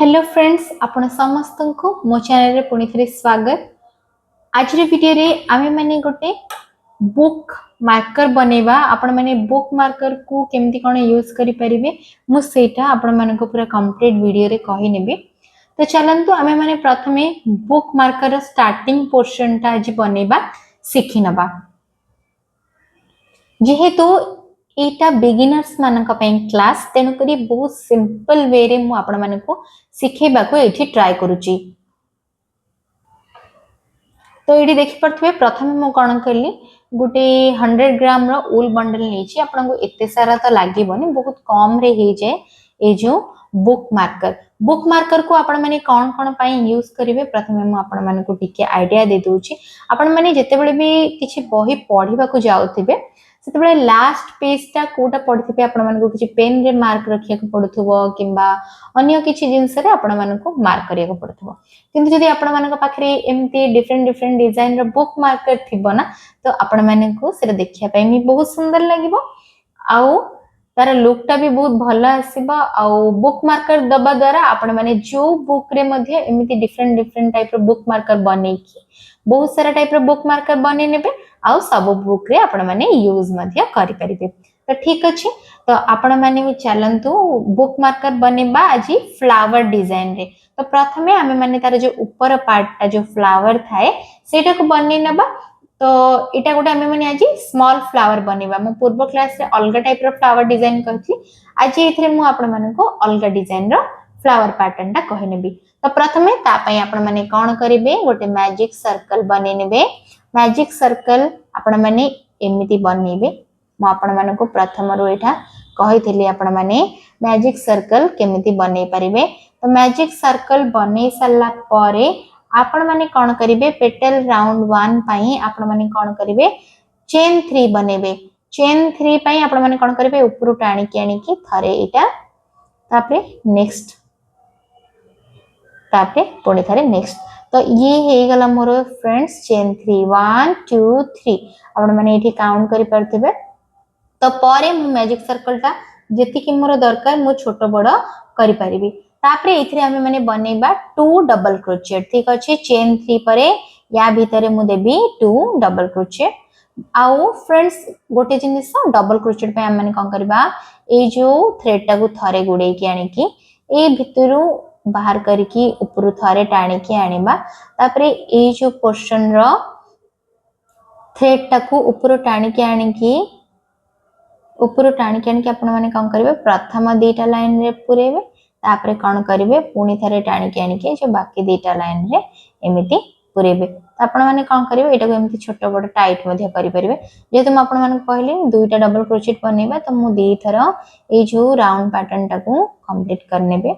Hello friends आपण समस्त को मो चैनल रे पुणी थे स्वागत। आज वीडियो रे आमे माने गोटे बुक मार्कर बनेबा आपण माने बुक मार्कर को केमती कोन यूज करि परिबे मु सेटा आपण माने को पूरा कंप्लीट वीडियो रे कहि नेबे। तो चलंतु आमे माने प्रथमे बुक मार्कर रो स्टार्टिंग पोर्शन ता आज बनेबा सिखि नबा। जेहेतु एटा बिगिनर्स मानक पई क्लास तेनु करी बहुत सिंपल वे रे मु आपण माने को सिखेबा को एठी ट्राई करूची। तो एठी देखि परथबे प्रथमे मु कोन करली गुटे 100 ग्राम रो उल बंडल नेची आपन को एते सारा तो लागिबोनी बहुत कम रे हे जे ए जो बुक मार्कर को आपण माने कोन कोन पई यूज करिवे प्रथमे मु आपण माने को टिके आईडिया दे दूची। आपण माने जते बेले भी किछि बही पढिबा को जाउथिबे सेते बेले लास्ट पेज ता कोटा पढिथिबे आपण माने को किछि पेन रे मार्क रखिया को पडुथबो किंबा अन्य किछि जिंस रे आपण माने को मार्क करिया को पडुथबो। किंतु जदि आपण माने को पाखरे एम्ति डिफरेंट डिफरेंट डिजाइन रो बुक मार्कर थिबो ना तो आपण माने को सेरा देखिया पई मी बहुत सुंदर लागिबो आउ तार लुक टा भी बहुत भल आसीबो आउ बुक मार्कर दबा द्वारा आपण माने जो बुक रे मध्ये एमिति डिफरेंट डिफरेंट टाइप रो बुक मार्कर बनै की बहुत सारा टाइप रो बुक मार्कर बनै नेबे आउ सब बुक रे आपण माने यूज मध्ये करि परिबे। तो ठीक अछि तो आपण माने भी चलंतु बुक मार्कर बनेबा आजी फ्लावर डिजाइन रे। तो प्रथमे आमे माने तार जो ऊपर पार्ट ता जो फ्लावर थाए सेटा को बनै नबा। तो इटा गोटे आमे माने आज स्मॉल फ्लावर बनेबा मो पूर्व क्लास रे अलगा टाइप रो फ्लावर डिजाइन कहथि आज एथरे मु आपण माने को अलगा डिजाइन रो फ्लावर पैटर्न ता कहि नेबी। तो प्रथमे ता पई आपण माने कोन करिवे गोटे मैजिक सर्कल बनै नेबे। मैजिक सर्कल आपण माने एमिति बनेबे मु आपण माने को प्रथम रो एठा कहिथिली आपण माने मैजिक सर्कल केमिति बनै परिबे। तो मैजिक सर्कल बनै सल्ला परे आपण माने कोन करिवे पेटल राउंड 1 पई आपण माने कोन करिवे चेन 3 बनेबे। चेन 3 पई आपण माने कोन करिवे ऊपर टाणी के आनी की थरे एटा तापरे नेक्स्ट तापरे पुणी थरे नेक्स्ट। तो ये हे गला मोर फ्रेंड्स चेन 3 1 2 3 आपण माने एठी काउंट करि परथिबे। तो परे मु मैजिक सर्कल टा जेति कि मोर दरकार मु छोटो बडो करि परिबी। तापरे इथरे हमें माने बनेबा 2 डबल क्रोचेट ठीक अछि चेन 3 परे या भीतरे मु देबी 2 डबल क्रोचेट आउ फ्रेंड्स गोटे जिनिस डबल क्रोचेट पे हम माने कोन करबा ए जो थ्रेड टा को थरे गुडे की आनी की ए भितरु बाहर करके ऊपर थरे टाणी की आनिबा। तापरे ए जो पोर्शन रो थ्रेड टा को ऊपर टाणी की आनी की ऊपर टाणी के आपण माने कोन करबे प्रथम दीटा लाइन रे पुरेबे तापरे कोन करबे पुणी थरे टाणी के आनी के जो बाकी दीटा लाइन रे एमिति पुरेबे। आपण माने कोन करबे एटा को एमिति छोटो बड टाइट मध्ये करि परिबे। जे तुम आपण माने कहले दुईटा डबल क्रोचेट बनेबा तो मु दी थर ए जो राउंड पैटर्न टा को कंप्लीट करनेबे।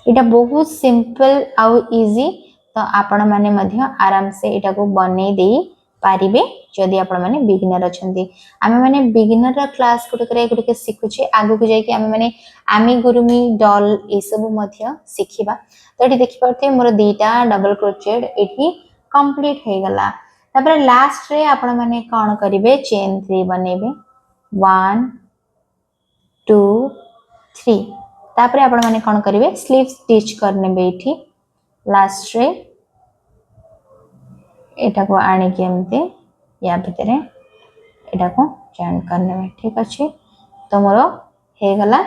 एटा बहुत सिंपल आउ इजी तो आपण माने मध्य आराम से एटा को बनै देई पारिबे जदि आपण माने बिगिनर अछंती। आमे माने बिगिनर रा क्लास गुटे करे गुटे सिखुचे आगु को जाय कि आमे माने आमीगुरुमी डॉल ए सब मध्य सिखिबा। तो एठी देखि परथे मोर दीटा डबल क्रोचेट एठी कंप्लीट हे गला। तापर लास्ट रे आपण माने कोन करिवे चेन 3 बनेबे 1 2 3 तापर आपण माने कोन करिवे स्लीव स्टिच करनेबे एठी लास्ट रे एटा को आने के एमते या भीतरे एटा को जॉइन करने में ठीक अछि। तो मोरो हे गला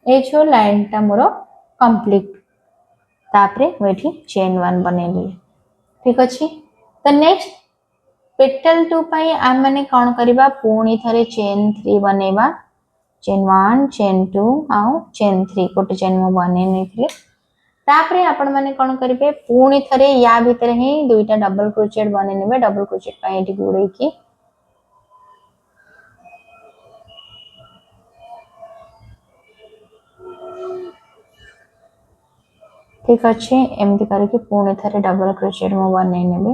ए जो लाइन ता मोरो कंप्लीट तापरे वेठी चेन 1 बनेली ठीक अछि। तो नेक्स्ट पेटल 2 पई आ माने कोन करबा पुणी थरे चेन 3 बनेबा चेन 1 चेन 2 आउ चेन 3 कोटे चेन मो बने नेथिले। तापरे आपण माने कोन करिवे पुणी थरे या भीतर ही दुईटा डबल क्रोचेट बने नेबे। डबल क्रोचेट पई एठी गुडे की ठीक अछि एमति करके पुणी थरे डबल क्रोचेट मो बने नेबे।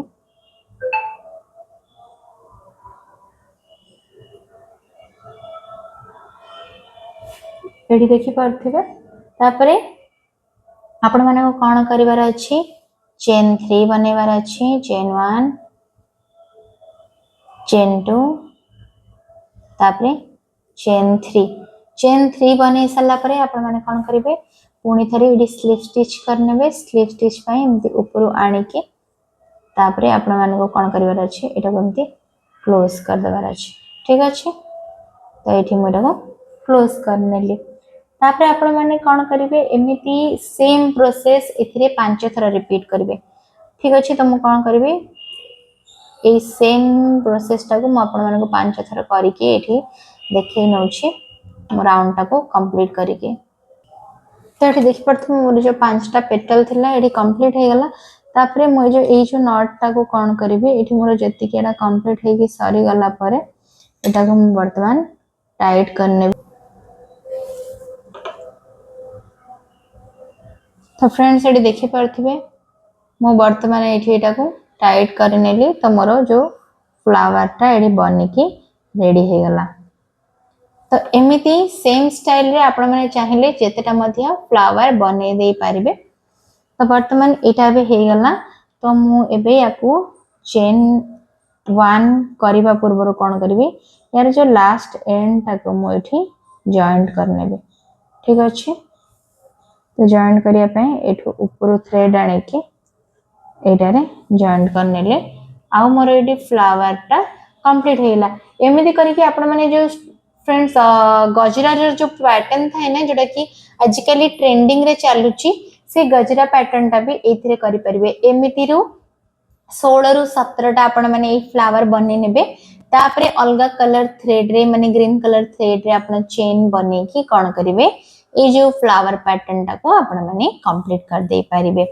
एठी देखि परथिबे तापरे आपण माने को कोन करिवार अछि चेन 3 बनेवार अछि चेन 1 चेन 2 तापरे चेन 3 बने सल्ला परे आपण माने कोन करिवे पुणी थरे ये स्लिप स्टिच करने स्लिप स्टिच एमती ऊपर आणिकी तापरे आपण मानको कोन करबार अछि एटा केमती क्लोज कर देबार अछि ठीक अछि तो एठी मु एटा क्लोज कर नेली तापरे आपण माने कोन करिवे एमिति सेम प्रोसेस एथिरे 5 थर रिपीट करिवे ठीक अछि तो मु कोन करबे ए सेम प्रोसेस टा को मु आपण मानको 5 थर करिके एठी देखै नउछि मो राउंड टा को कंप्लीट करिके तो एठी देख पड़थु मोर जो 5टा पेटल थिला एठी कंप्लीट हे गला तापरे मु जो ए जो नॉट टा को कोन करबे एठी मोर जति केडा कंप्लीट हे कि सरी गला परे एटा को मु वर्तमान टाइट करने तो फ्रेंड्स एठी देखि परथिबे मु वर्तमान एठी एटा को टाइट कर नेली तो मोर जो फ्लावर टा एठी बनि की रेडी हे गला तो एमिति सेम स्टाइल रे आपण माने चाहिले जेतेटा मध्य फ्लावर बने दे पारिबे तो वर्तमान एटा बे हे गला तो मु एबे याकू चेन 1 करिबा पूर्व कोन करबी यार जो लास्ट एंड टा को मु एठी जॉइंट करनेबे ठीक अछि तो जॉइंट करिया पे एठो ऊपर थ्रेड आने के एटारे जॉइंट करनेले आउ मोर एटी फ्लावर टा कंप्लीट हेला एमिति करके आपण माने जो फ्रेंड्स गजरा जो पैटर्न थाए ना जोटा कि आजिकली ट्रेंडिंग रे चालुची से गजरा पैटर्न टा भी एथिरे करि परिबे एमिति रु 16 रु 17 टा आपण माने ए फ्लावर बने नेबे तापरे अलगा कलर थ्रेड रे माने ग्रीन कलर थ्रेड रे आपण चेन बने की कोन करिवे ए जो फ्लावर पैटर्न टा को आपण माने कंप्लीट कर दे पारिबे